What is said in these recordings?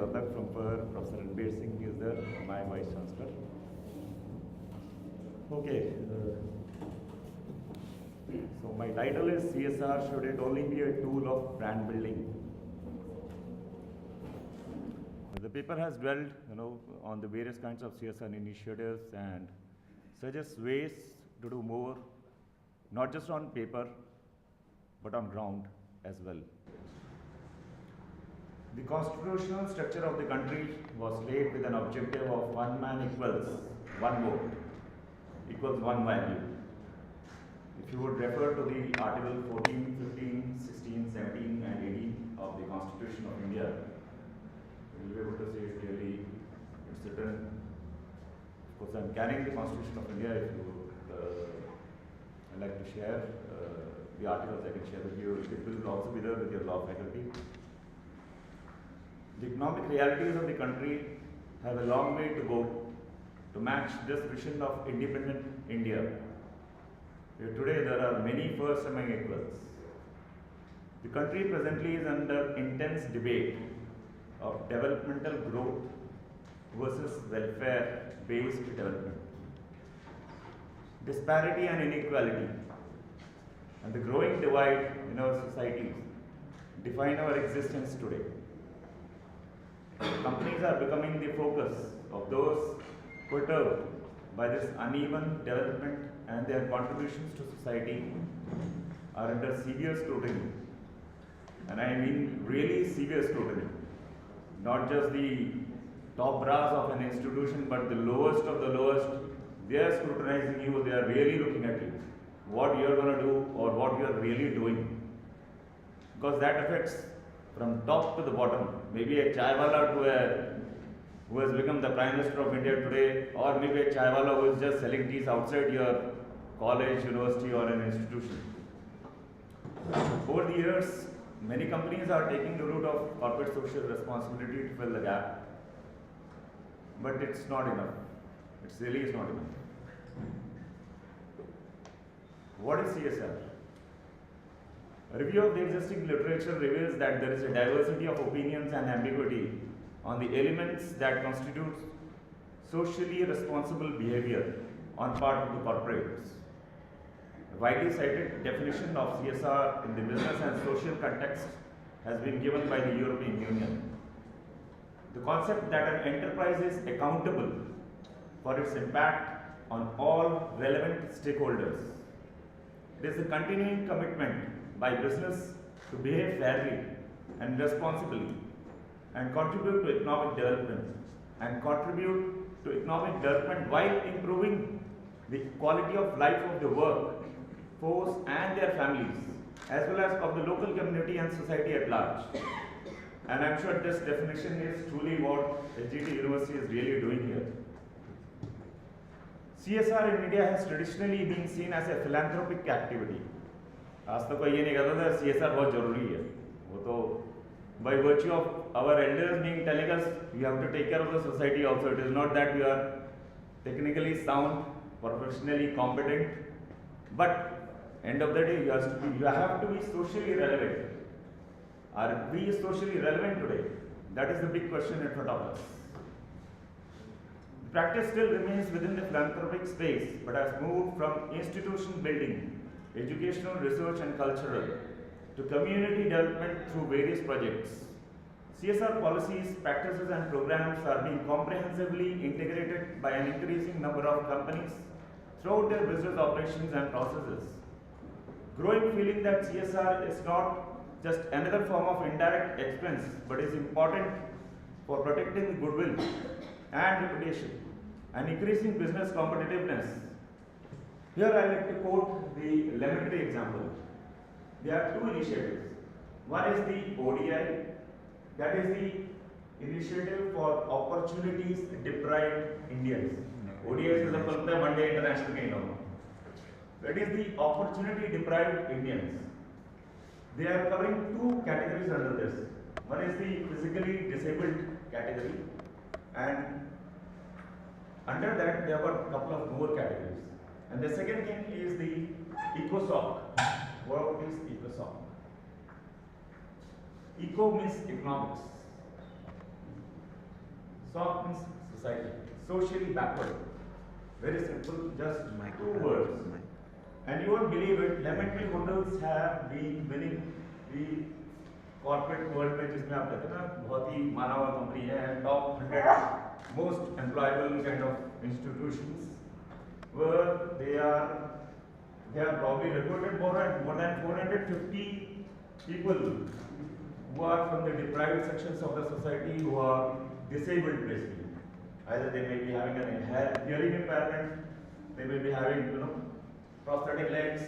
Ratak from FIR. Professor Ranbir Singh is there, my Vice Chancellor. Okay. So my title is CSR, should it only be a tool of brand building? The paper has dwelled, on the various kinds of CSR initiatives and suggests ways to do more, not just on paper, but on ground as well. The constitutional structure of the country was laid with an objective of one man equals one vote, equals one value. If you would refer to the Article 14, 15, 16, 17 and 18 of the Constitution of India, you will be able to see it clearly. It's written, of course I'm carrying the Constitution of India. If you would like to share the articles, I can share with you. It will also be there with your law faculty. The economic realities of the country have a long way to go to match this vision of independent India. Today there are many firsts among equals. The country presently is under intense debate of developmental growth versus welfare-based development. Disparity and inequality and the growing divide in our societies define our existence today. Companies are becoming the focus of those perturbed by this uneven development, and their contributions to society are under severe scrutiny. And I mean really severe scrutiny. Not just the top brass of an institution, but the lowest of the lowest. They are scrutinizing you, they are really looking at you, what you are going to do or what you are really doing. Because that affects from top to the bottom. Maybe a chaiwala who has become the Prime Minister of India today, or maybe a chaiwala who is just selling teas outside your college, university or an institution. Over the years, many companies are taking the route of corporate social responsibility to fill the gap. But it's not enough. It really is not enough. What is CSR? A review of the existing literature reveals that there is a diversity of opinions and ambiguity on the elements that constitute socially responsible behavior on part of the corporates. A widely cited definition of CSR in the business and social context has been given by the European Union. The concept that an enterprise is accountable for its impact on all relevant stakeholders. It is a continuing commitment by business to behave fairly and responsibly and contribute to economic development while improving the quality of life of the workforce and their families, as well as of the local community and society at large. And I'm sure this definition is truly what SGT University is really doing here. CSR in India has traditionally been seen as a philanthropic activity. आज तो कोई ये नहीं कहता था CSR बहुत जरूरी है. वो तो by virtue of our elders being telling us we have to take care of the society also. It is not that we are technically sound, professionally competent, but end of the day you have to be socially relevant. Are we socially relevant today? That is the big question in front of us. The practice still remains within the philanthropic space, but has moved from institution building, educational research and cultural, to community development through various projects. CSR policies, practices and programs are being comprehensively integrated by an increasing number of companies throughout their business operations and processes. Growing feeling that CSR is not just another form of indirect expense, but is important for protecting the goodwill and reputation and increasing business competitiveness. Here I like to quote the lemon tree example. There are two initiatives. One is the ODI, that is the Initiative for Opportunities Deprived Indians. ODI is a one day international kind of. That is the Opportunity Deprived Indians. They are covering two categories under this. One is the physically disabled category, and under that there were a couple of more categories. And the second thing is the ECOSOC. What is ECOSOC? Eco means economics. SOC means society, socially backward. Very simple, just two words. And you won't believe it, Lemon Tree Hotels have been winning the corporate world में जिसमें आप कहते हैं ना बहुत ही माना हुआ company है, top 100 most employable kind of institutions, where they are probably recruited more than 450 people who are from the deprived sections of the society, who are disabled basically. Either they may be having a hearing impairment, they may be having prosthetic legs,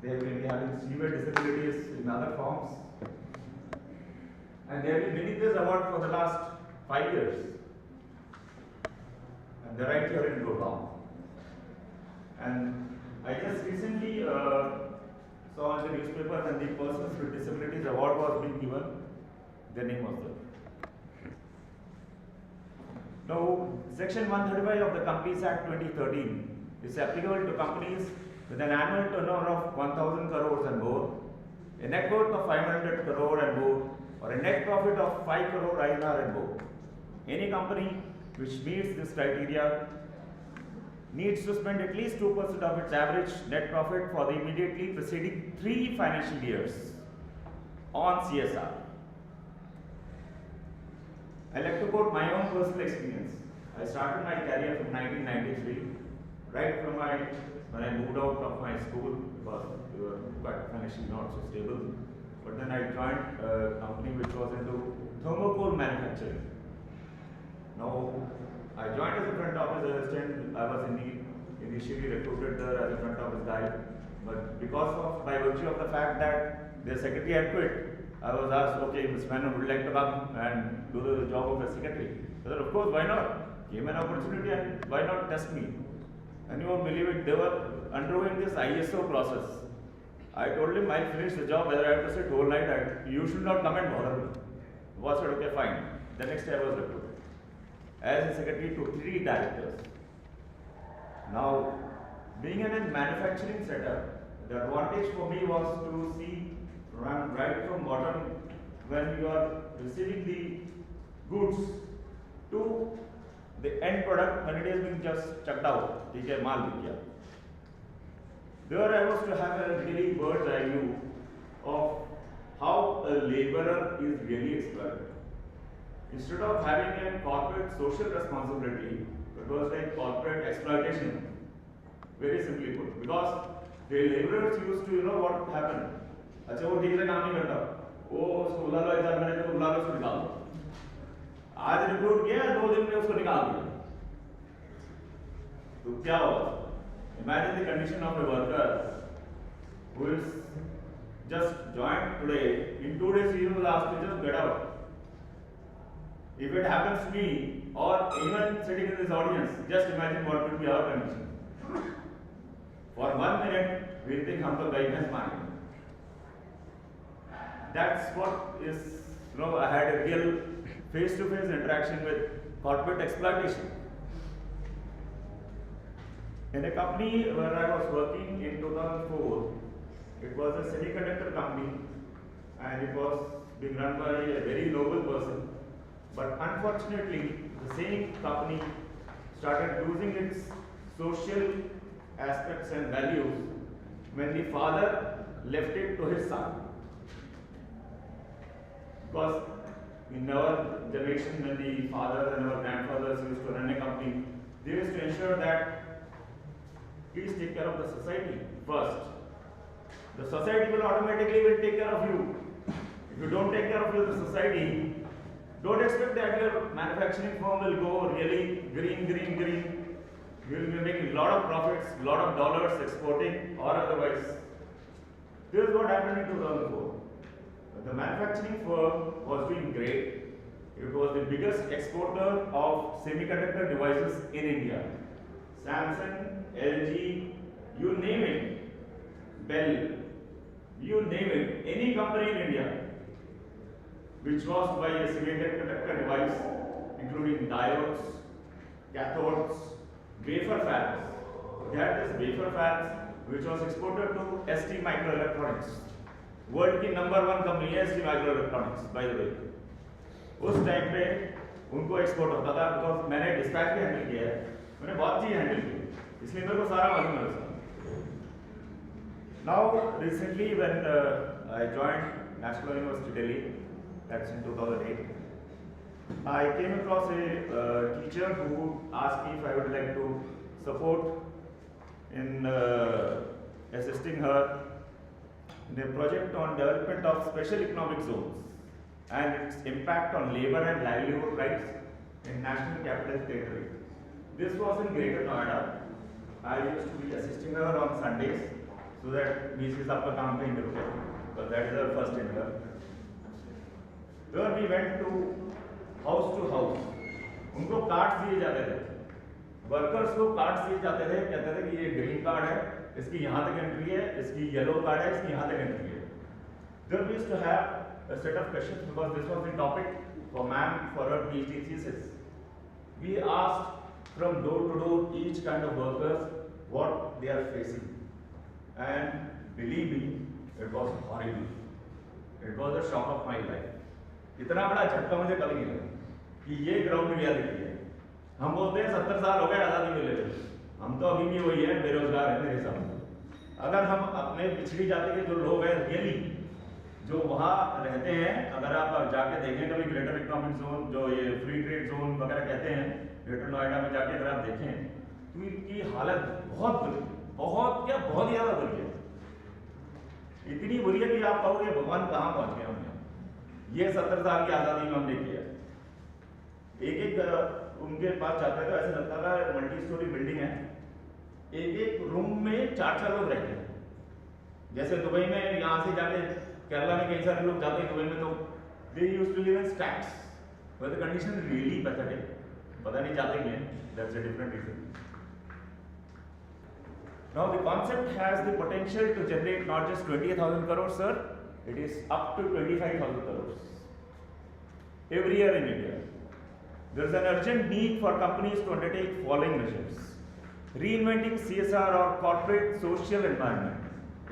they may be having severe disabilities in other forms. And they have been winning this award for the last 5 years. And they're right here in Gurgaon. And I just recently saw in the newspaper when the Persons with Disabilities Award was being given, their name was there. Now, Section 135 of the Companies Act 2013 is applicable to companies with an annual turnover of 1,000 crores and more, a net worth of 500 crore and more, or a net profit of 5 crore INR and more. Any company which meets this criteria needs to spend at least 2% of its average net profit for the immediately preceding 3 financial years on CSR. I like to quote my own personal experience. I started my career from 1993, right from when I moved out of my school because we were quite financially not so stable. But then I joined a company which was into thermocol manufacturing. Now, I joined as a front office assistant. I was initially recruited there as a front office guy. But by virtue of the fact that the secretary had quit, I was asked, okay, Mr. Menon would like to come and do the job of a secretary. I said, of course, why not? Came an opportunity and why not test me? And you won't believe it, they were undergoing this ISO process. I told him I'll finish the job, whether I have to sit whole night, you should not come and bother me. The boss said, okay, fine. The next day I was recruited as a secretary to 3 directors. Now, being in a manufacturing setup, the advantage for me was to see right from bottom when you are receiving the goods to the end product when it is being just chucked out. There I was to have a really bird's eye view of how a laborer is really exploited. Instead of having a corporate social responsibility, it was like corporate exploitation, very simply put. Because the laborers used to, what happened? अच्छा वो ठीक से काम नहीं करता, वो उसको बुला लो HR मैनेजर को बुला लो उसको निकाल दो, आज रिपोर्ट किया 2 दिन में उसको निकाल दिया, तो क्या होगा? Imagine the condition of a worker who is just joined today, in 2 days he will ask to just get out. If it happens to me or anyone sitting in this audience, just imagine what will be our condition. For 1 minute, we think हम तो गई भैंस मारेंगे. That's what is, I had a real face-to-face interaction with corporate exploitation. In a company where I was working in 2004, it was a semiconductor company and it was being run by a very noble person. But unfortunately, the same company started losing its social aspects and values when the father left it to his son. Because in our generation, when the fathers and our grandfathers used to run a company, they used to ensure that please take care of the society first. The society will automatically take care of you. If you don't take care of the society, don't expect that your manufacturing firm will go really green. You will be making a lot of profits, a lot of dollars exporting or otherwise. This is what happened in 2004. The manufacturing firm was doing great. It was the biggest exporter of semiconductor devices in India. Samsung, LG, you name it, Bell, you name it, any company in India which was to buy a semiconductor device, including diodes, cathodes, wafer fabs. They had this wafer fabs which was exported to ST Microelectronics. World की number 1 company है ST Microelectronics, by the way. उस time पे उनको export होता था, because मैंने dispatch भी handle किया है, मैंने बहुत चीज़ हैंडल की, इसलिए मेरे को सारा मालूम है उसका। Now recently when I joined national university Delhi, that's in 2008, I came across a teacher who asked me if I would like to support in assisting her in a project on development of special economic zones and its impact on labor and livelihood rights in National Capital Territory. This was in Greater Noida. I used to be assisting her on Sundays so that we आपका काम कहीं नहीं रुके, but that is our first endeavor. There we went to house, उनको cards दिए जाते थे, workers को कार्ड्स दिए जाते थे, कहते थे कि ये ग्रीन कार्ड है, इसकी यहाँ तक एंट्री है, इसकी येलो कार्ड है, इसकी यहाँ तक एंट्री है. There we used to have a set of questions because this was the topic for ma'am for her PhD thesis. We asked from door to door each kind of workers what they are facing, and believe me, it was horrible. It was a shock of my life. इतना बड़ा झटका मुझे कभी नहीं लगा कि ये ground reality है. हम बोलते हैं 70 साल हो गए आज़ादी मिले, हम तो अभी भी वही है, बेरोजगार है मेरे हिसाब से. अगर हम अपने पिछड़ी जाति के जो लोग हैं रियली जो वहाँ रहते हैं, अगर आप जाके देखें कभी ग्रेटर इकोनॉमिक जोन, जो ये फ्री ट्रेड जोन वगैरह कहते हैं, ग्रेटर नोएडा में जाके अगर आप देखें तो इनकी हालत बहुत बुरी, बहुत ज़्यादा बुरी है. इतनी बुरी है कि आप कहोगे भगवान कहाँ पहुँच गए हमने. ये 70 साल की आज़ादी में हमने किया. एक उनके पास जाता है तो ऐसा लगता था मल्टी स्टोरी बिल्डिंग है, एक रूम में 4 लोग रहते हैं. जैसे दुबई में यहाँ से जाके केरला में कई सारे लोग जाते हैं दुबई में, तो they used to live in stacks, but the condition really pathetic. पता नहीं जाते हैं, that's a different reason. Now the concept has the potential to generate not just 20,000 crores, sir, it is up to 25,000 crores every year in India. There is an urgent need for companies to undertake following measures. Reinventing CSR or corporate social environment.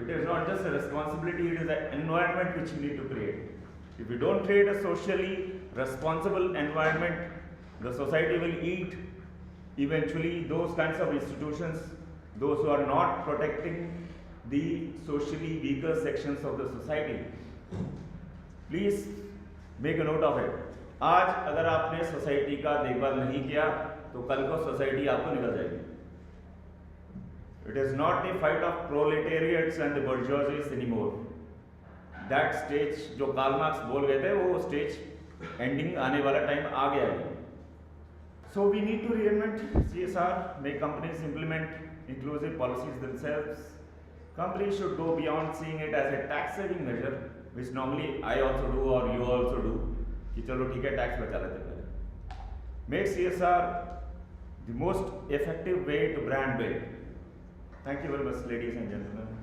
It is not just a responsibility, it is an environment which you need to create. If you don't create a socially responsible environment, the society will eat eventually those kinds of institutions, those who are not protecting the socially weaker sections of the society. Please make a note of it. आज अगर आपने society का देखभाल नहीं किया तो कल को सोसाइटी आपको निकल जाएगी. It is not a fight of proletariats and the bourgeoisie anymore. That stage जो कार्ल मार्क्स बोल गए थे, वो स्टेज एंडिंग आने वाला टाइम आ गया है. So we need to reinvent CSR, make companies implement inclusive policies themselves. Companies should go beyond seeing it as a tax saving measure, which normally I also do or you also do, कि चलो ठीक है tax बचा लेते हैं. Make CSR the most effective way to brand build. Thank you very much, ladies and gentlemen.